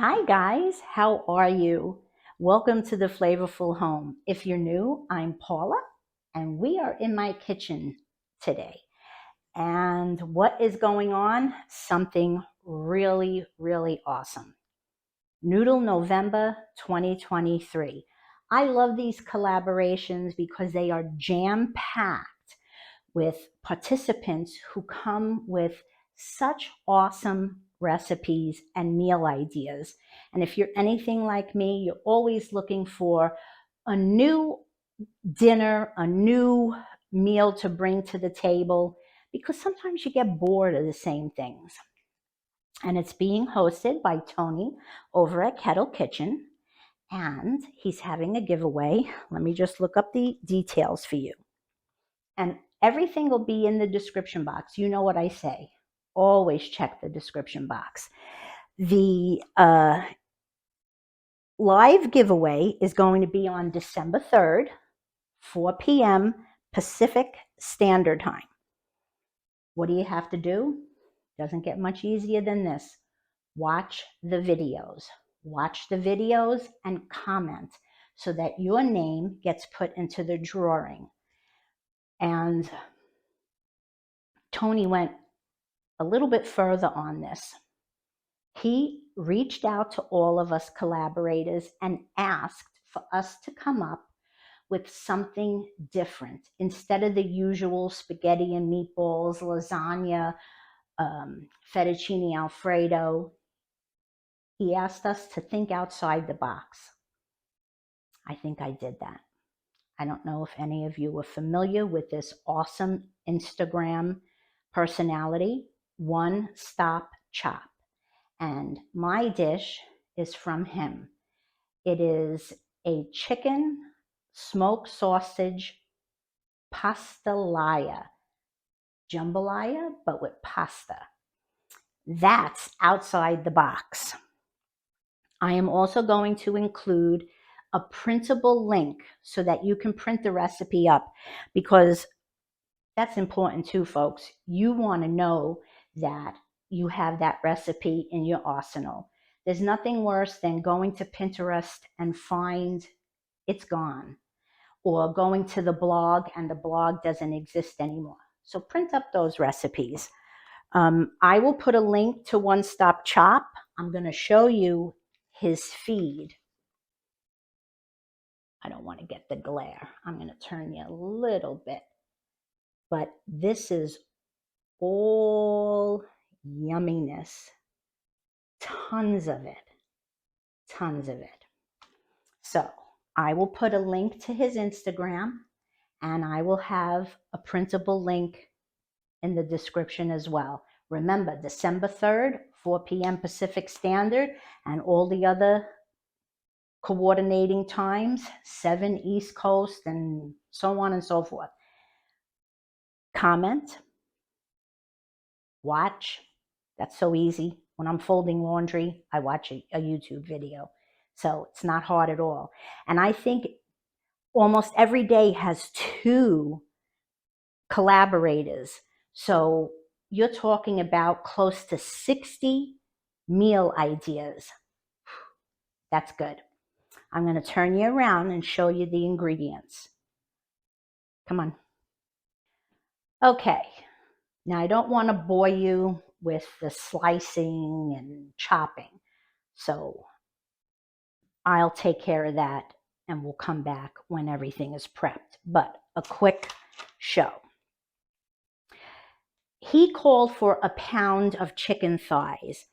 Hi guys, how are you? Welcome to the Flavorful Home. If you're new, I'm Paula and we are in my kitchen today. And what is going on? Something really, really awesome. Noodle November 2023. I love these collaborations because they are jam-packed with participants who come with such awesome recipes and meal ideas. And if you're anything like me, you're always looking for a new dinner, a new meal to bring to the table, because sometimes you get bored of the same things. And it's being hosted by Tony over at Kettle Kitchen, and he's having a giveaway. Let me just look up the details for you. And everything will be in the description box. You know what I say. Always check the description box. The live giveaway is going to be on December 3rd, 4 p.m. Pacific Standard Time. What do you have to do? Doesn't get much easier than this. Watch the videos. Watch the videos and comment so that your name gets put into the drawing. And Tony went a little bit further on this. He reached out to all of us collaborators and asked for us to come up with something different. Instead of the usual spaghetti and meatballs, lasagna, fettuccine Alfredo, he asked us to think outside the box. I think I did that. I don't know if any of you are familiar with this awesome Instagram personality, One Stop Chop. And my dish is from him. It is a chicken smoked sausage pastelaya, jambalaya, but with pasta. That's outside the box. I am also going to include a printable link so that you can print the recipe up, because that's important too, folks. You want to know that you have that recipe in your arsenal. There's nothing worse than going to Pinterest and find it's gone, or going to the blog and the blog doesn't exist anymore. So print up those recipes. I will put a link to One Stop Chop. I'm going to show you his feed. I don't want to get the glare. I'm going to turn you a little bit. But this is all yumminess. Tons of it. Tons of it. So I will put a link to his Instagram, and I will have a printable link in the description as well. Remember, December 3rd, 4 p.m. Pacific Standard, and all the other coordinating times, 7 East Coast, and so on and so forth. Comment, watch. That's so easy. When I'm folding laundry, I watch a YouTube video. So it's not hard at all. And I think almost every day has 2 collaborators. So you're talking about close to 60 meal ideas. That's good. I'm going to turn you around and show you the ingredients. Come on. Okay. Now, I don't want to bore you with the slicing and chopping. So I'll take care of that and we'll come back when everything is prepped. But a quick show. He called for a pound of chicken thighs.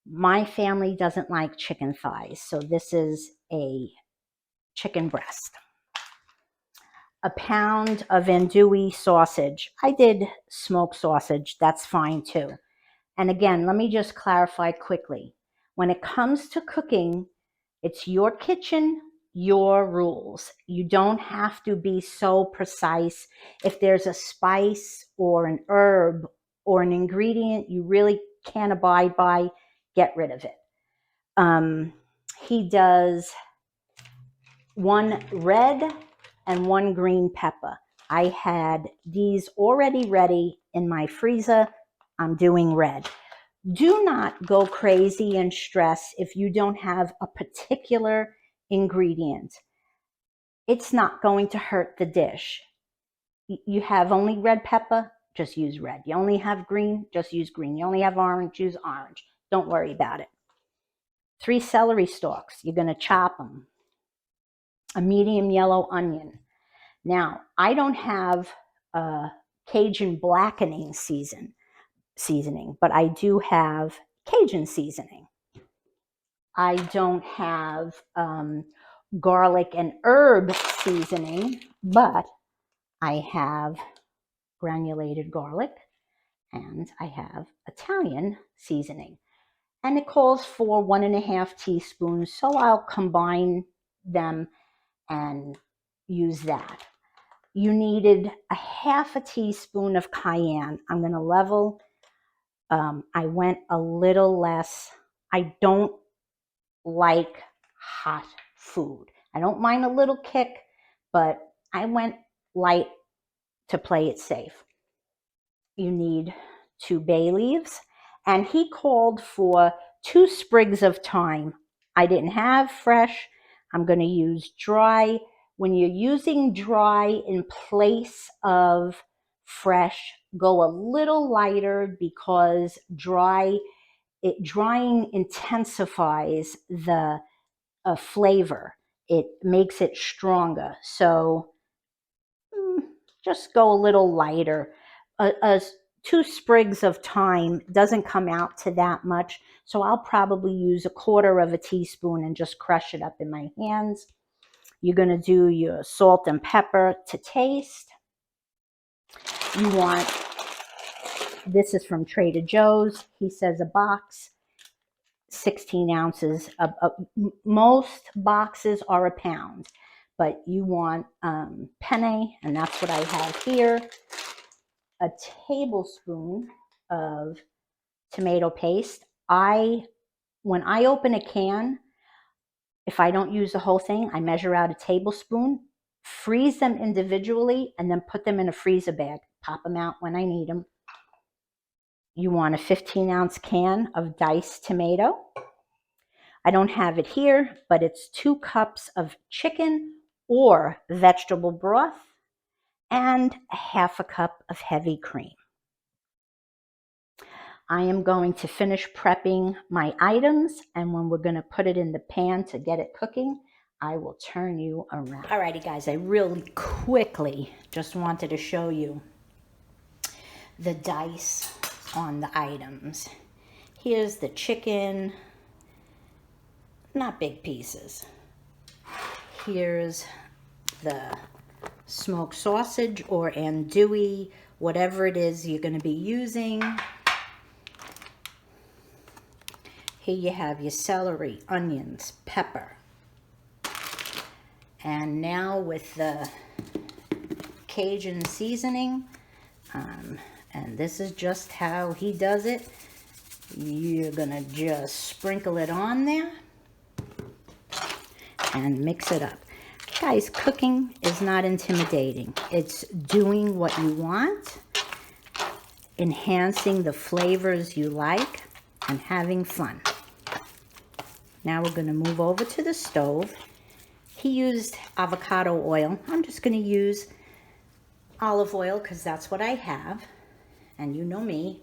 My family doesn't like chicken thighs, so this is a chicken breast. A pound of andouille sausage. I did smoked sausage, that's fine too. And again, let me just clarify quickly. When it comes to cooking, it's your kitchen, your rules. You don't have to be so precise. If there's a spice or an herb or an ingredient you really can't abide by, get rid of it. He does 1 red and 1 green pepper. I had these already ready in my freezer. I'm doing red. Do not go crazy and stress if you don't have a particular ingredient. It's not going to hurt the dish. You have only red pepper, just use red. You only have green, just use green. You only have orange, use orange. Don't worry about it. 3 celery stalks, you're going to chop them. A medium yellow onion. Now, I don't have Cajun blackening seasoning, but I do have Cajun seasoning. I don't have garlic and herb seasoning, but I have granulated garlic and I have Italian seasoning. And it calls for 1.5 teaspoons, so I'll combine them and use that. You needed a 1/2 teaspoon of cayenne. I'm going to level. I went a little less. I don't like hot food. I don't mind a little kick, but I went light to play it safe. You need 2 bay leaves, and he called for 2 sprigs of thyme. I didn't have fresh. I'm going to use dry. When you're using dry in place of fresh, go a little lighter because drying intensifies the flavor. It makes it stronger. So just go a little lighter. 2 sprigs of thyme doesn't come out to that much, so I'll probably use 1/4 teaspoon and just crush it up in my hands. You're going to do your salt and pepper to taste. You want, this is from Trader Joe's. He says a box, 16 ounces. Most boxes are 1 pound, but you want penne, and that's what I have here. A tablespoon of tomato paste. When I open a can, if I don't use the whole thing, I measure out a tablespoon, freeze them individually, and then put them in a freezer bag. Pop them out when I need them. You want a 15-ounce can of diced tomato. I don't have it here, but it's 2 cups of chicken or vegetable broth and 1/2 cup of heavy cream. I am going to finish prepping my items, and when we're going to put it in the pan to get it cooking, I will turn you around. Alrighty guys, I really quickly just wanted to show you the dice on the items. Here's the chicken, not big pieces. Here's the smoked sausage or andouille, whatever it is you're going to be using. Here you have your celery, onions, pepper. And now with the Cajun seasoning, and this is just how he does it. You're gonna just sprinkle it on there and mix it up. Guys, cooking is not intimidating. It's doing what you want, enhancing the flavors you like, and having fun. Now we're going to move over to the stove. He used avocado oil. I'm just going to use olive oil because that's what I have. And you know me,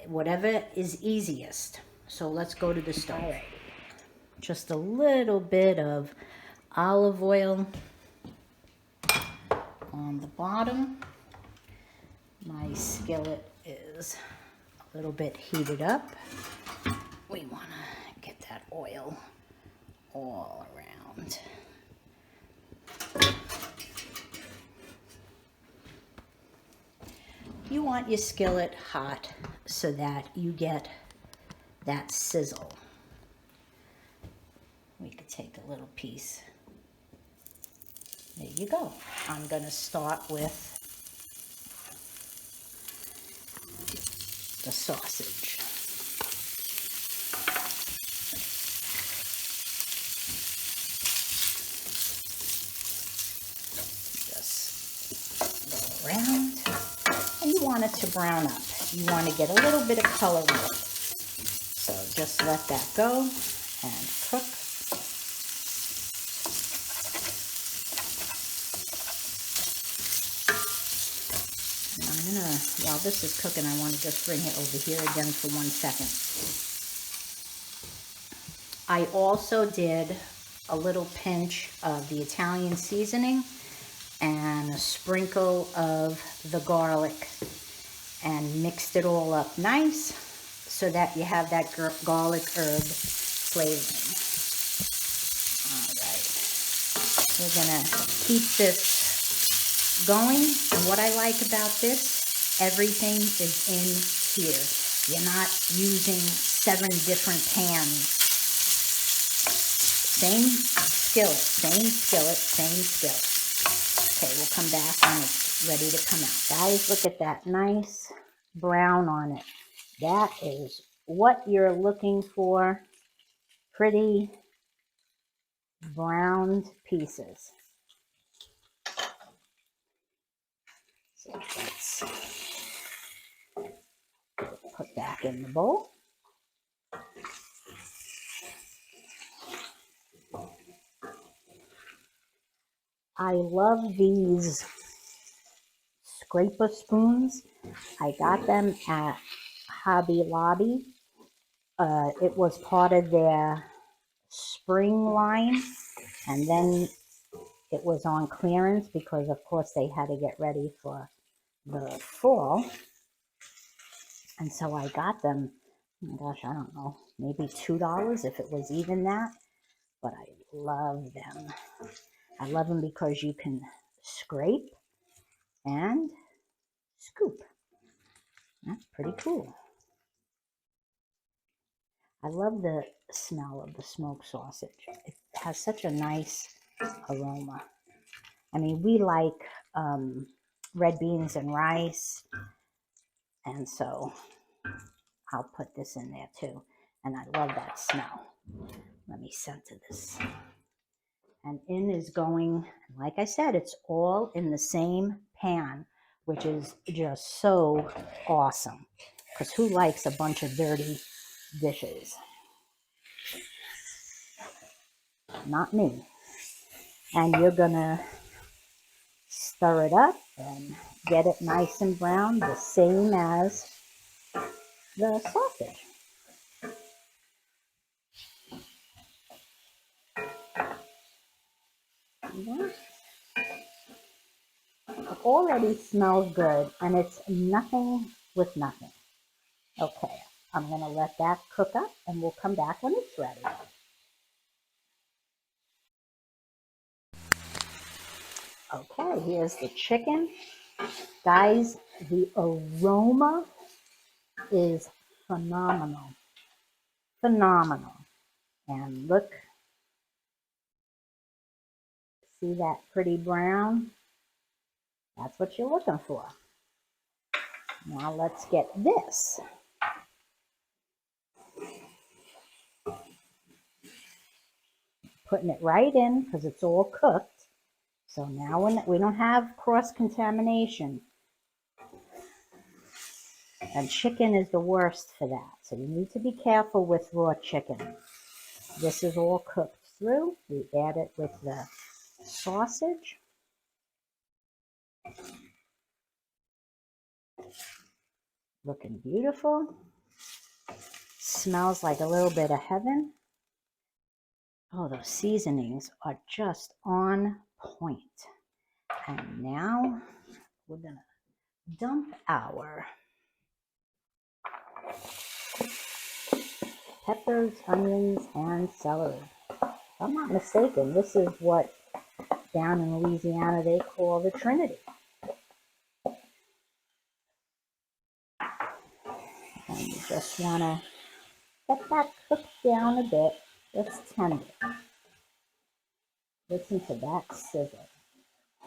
whatever is easiest. So let's go to the stove. Just a little bit of olive oil on the bottom. My skillet is a little bit heated up. We want to get that oil all around. You want your skillet hot so that you get that sizzle. We could take a little piece. There you go. I'm going to start with the sausage. Just go around, and you want it to brown up. You want to get a little bit of color with it. just let that go and cook. And I'm gonna, while this is cooking, I want to just bring it over here again for 1 second. I also did a little pinch of the Italian seasoning and a sprinkle of the garlic and mixed it all up nice so that you have that garlic herb flavoring. All right, we're gonna keep this going, and what I like about this, everything is in here. You're not using 7 different pans. Same skillet, same skillet, same skillet. Okay, we'll come back when it's ready to come out. Guys, look at that nice brown on it. That is what you're looking for. Pretty browned pieces. So let's put back in the bowl. I love these scraper spoons. I got them at Hobby Lobby. It was part of their spring line, and then it was on clearance because, of course, they had to get ready for the fall. And so I got them, oh my gosh, I don't know, maybe $2 if it was even that. But I love them. I love them because you can scrape and scoop. That's pretty cool. I love the smell of the smoked sausage. It has such a nice aroma. I mean, we like red beans and rice, and so I'll put this in there too. And I love that smell. Let me center this. And in is going, like I said, it's all in the same pan, which is just so awesome. Because who likes a bunch of dirty dishes? Not me. And you're gonna stir it up and get it nice and brown, the same as the sausage. It already smells good, and it's nothing with nothing. Okay, I'm gonna let that cook up, and we'll come back when it's ready. Okay, here's the chicken. Guys, the aroma is phenomenal. Phenomenal. And look, see that pretty brown? That's what you're looking for. Now let's get this. Putting it right in because it's all cooked. So now when we don't have cross-contamination. And chicken is the worst for that. So you need to be careful with raw chicken. This is all cooked through. We add it with the sausage. Looking beautiful. Smells like a little bit of heaven. Oh, those seasonings are just on point. And now we're going to dump our peppers, onions, and celery. If I'm not mistaken, this is what down in Louisiana they call the Trinity. And you just want to let that cook down a bit. It's tender. Listen to that sizzle.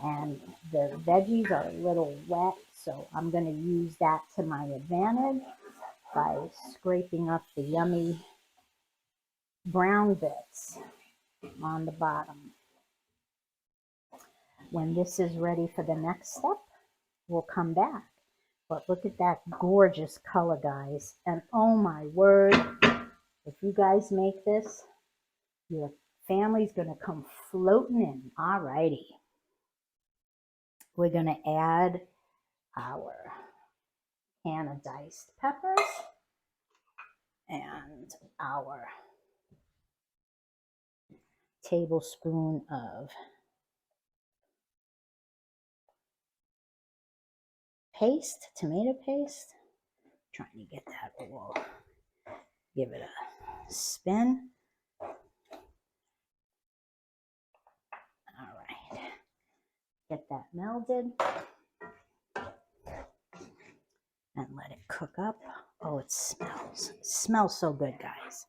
And the veggies are a little wet, so I'm going to use that to my advantage by scraping up the yummy brown bits on the bottom. When this is ready for the next step, we'll come back. But look at that gorgeous color, guys. And oh my word, If you guys make this, your family's going to come floating in. All righty. We're going to add our can of diced peppers and our tablespoon of paste, tomato paste. Trying to get that all, give it a spin. All right, get that melded and let it cook up. Oh, it smells so good, guys.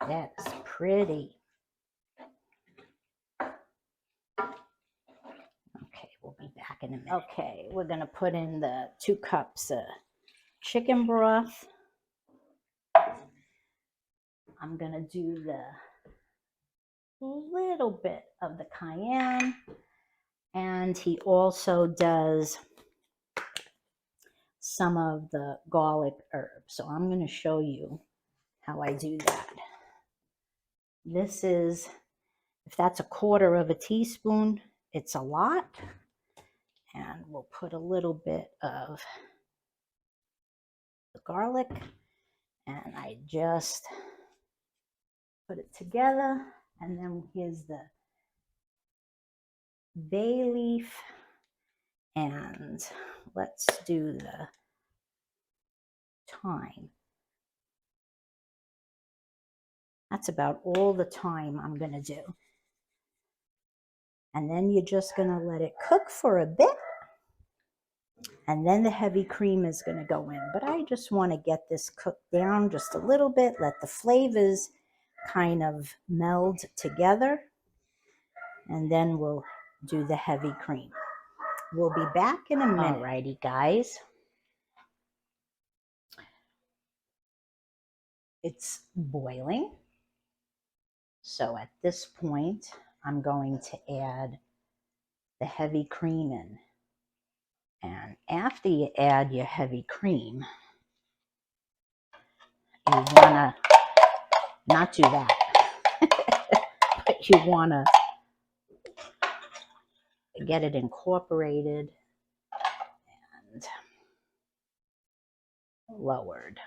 That's pretty. Okay, we'll be back in a minute. Okay, we're gonna put in the 2 cups of chicken broth. I'm gonna do the little bit of the cayenne, and he also does some of the garlic herbs. So I'm gonna show you how I do that. This is, if that's a 1/4 of a teaspoon, it's a lot. And we'll put a little bit of the garlic, and I just put it together. And then here's the bay leaf, and let's do the thyme. That's about all the thyme I'm going to do. And then you're just going to let it cook for a bit. And then the heavy cream is going to go in. But I just want to get this cooked down just a little bit, let the flavors kind of meld together. And then we'll do the heavy cream. We'll be back in a minute. Alrighty, guys. It's boiling. So at this point, I'm going to add the heavy cream in. And after you add your heavy cream, you want to not do that, but you want to get it incorporated and lowered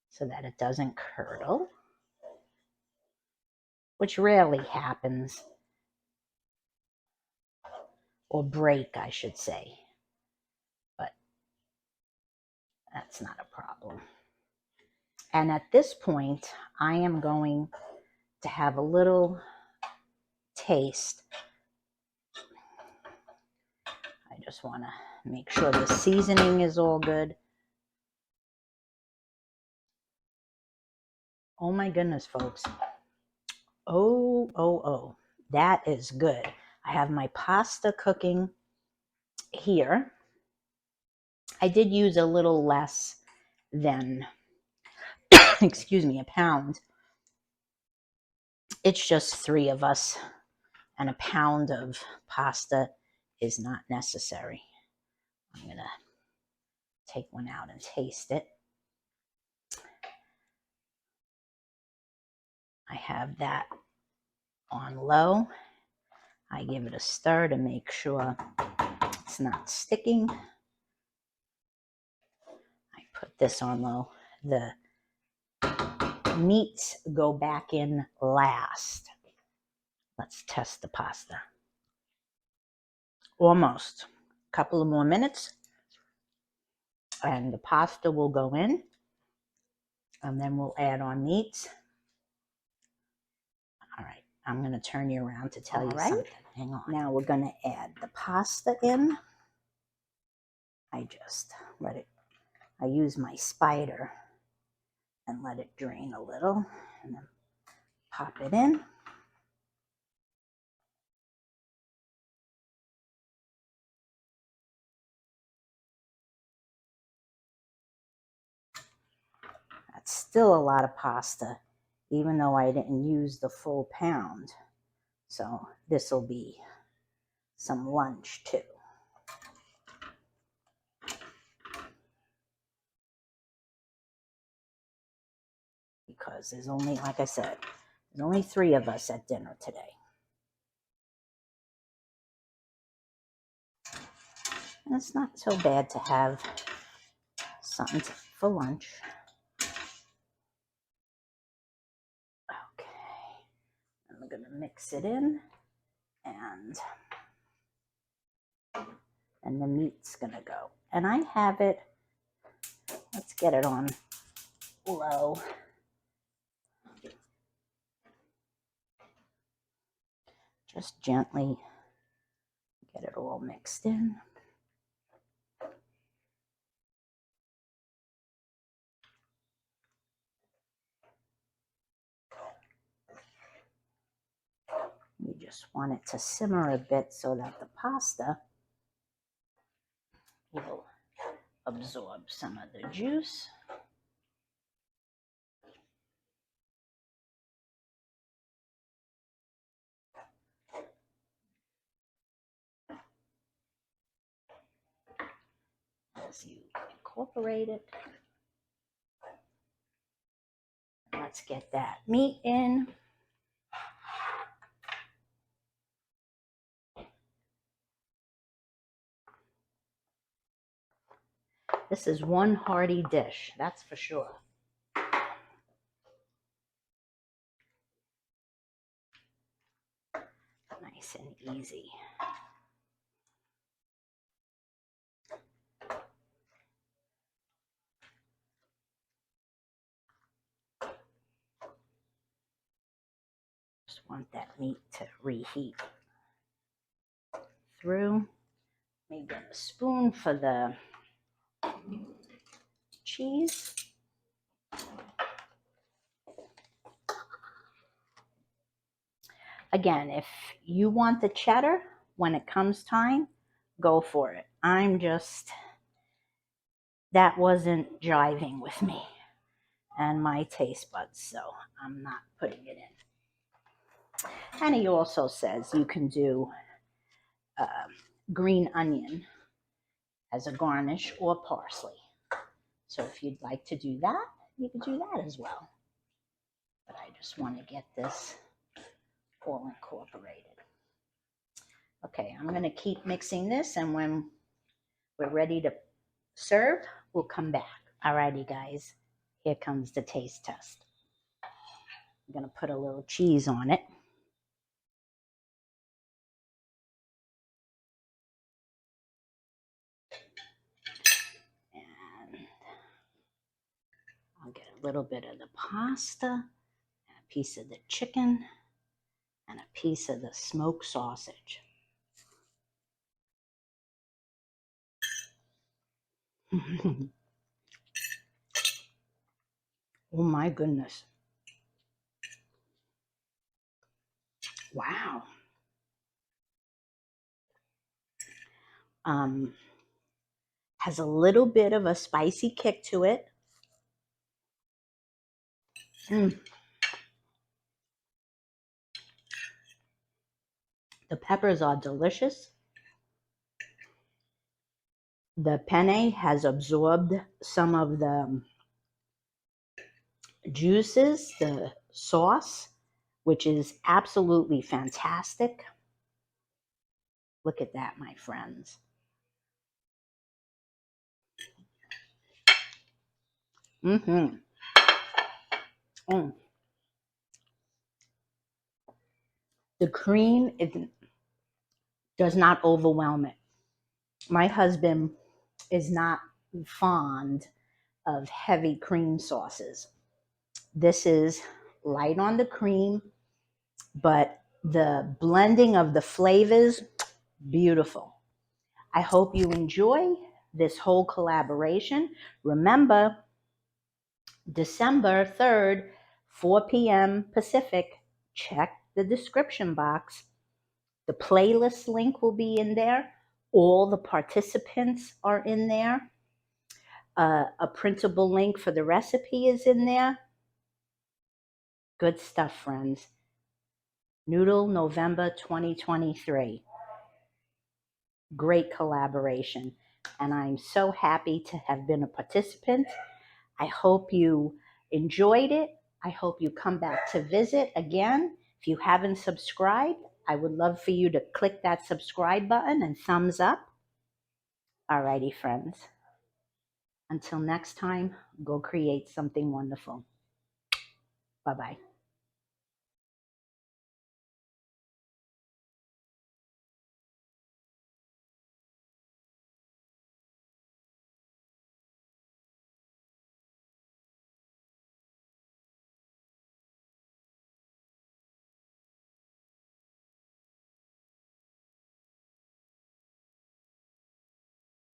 so that it doesn't curdle, which rarely happens, or break, I should say, but that's not a problem. And at this point, I am going to have a little taste. I just want to make sure the seasoning is all good. Oh my goodness, folks. Oh, that is good. I have my pasta cooking here. I did use a little less than, excuse me, a pound. It's just 3 of us, and a pound of pasta is not necessary. I'm going to take one out and taste it. I have that on low. I give it a stir to make sure it's not sticking. I put this on low. The meats go back in last. Let's test the pasta. Almost. A couple of more minutes and the pasta will go in, and then we'll add our meats. All right, I'm going to turn you around to tell you something. Hang on. Now we're going to add the pasta in. I just let it, I use my spider and let it drain a little, and then pop it in. That's still a lot of pasta, even though I didn't use the full pound. So this will be some lunch too. Because there's only, like I said, there's only 3 of us at dinner today. And it's not so bad to have something for lunch. Okay, I'm going to mix it in, and the meat's going to go. And I have it, let's get it on low. Just gently get it all mixed in. You just want it to simmer a bit so that the pasta will absorb some of the juice. As you incorporate it. Let's get that meat in. This is one hearty dish, that's for sure. Nice and easy. Just want that meat to reheat through. Let me get a spoon for the cheese. Again, if you want the cheddar, when it comes time, go for it. That wasn't jiving with me and my taste buds, so I'm not putting it in. And he also says you can do green onion as a garnish or parsley. So if you'd like to do that, you can do that as well. But I just want to get this all incorporated. Okay, I'm going to keep mixing this, and when we're ready to serve, we'll come back. Alrighty, guys, here comes the taste test. I'm going to put a little cheese on it. And I'll get a little bit of the pasta, and a piece of the chicken, and a piece of the smoked sausage. Oh my goodness. Wow. Has a little bit of a spicy kick to it. The peppers are delicious. The penne has absorbed some of the juices, the sauce, which is absolutely fantastic. Look at that, my friends. The cream, it does not overwhelm it. My husband is not fond of heavy cream sauces. This is light on the cream, but the blending of the flavors, beautiful. I hope you enjoy this whole collaboration. Remember, December 3rd, 4 p.m. Pacific, check the description box. The playlist link will be in there. All the participants are in there. A printable link for the recipe is in there. Good stuff, friends. Noodle November 2023. Great collaboration. And I'm so happy to have been a participant. I hope you enjoyed it. I hope you come back to visit again. If you haven't subscribed, I would love for you to click that subscribe button and thumbs up. Alrighty, friends. Until next time, go create something wonderful. Bye-bye.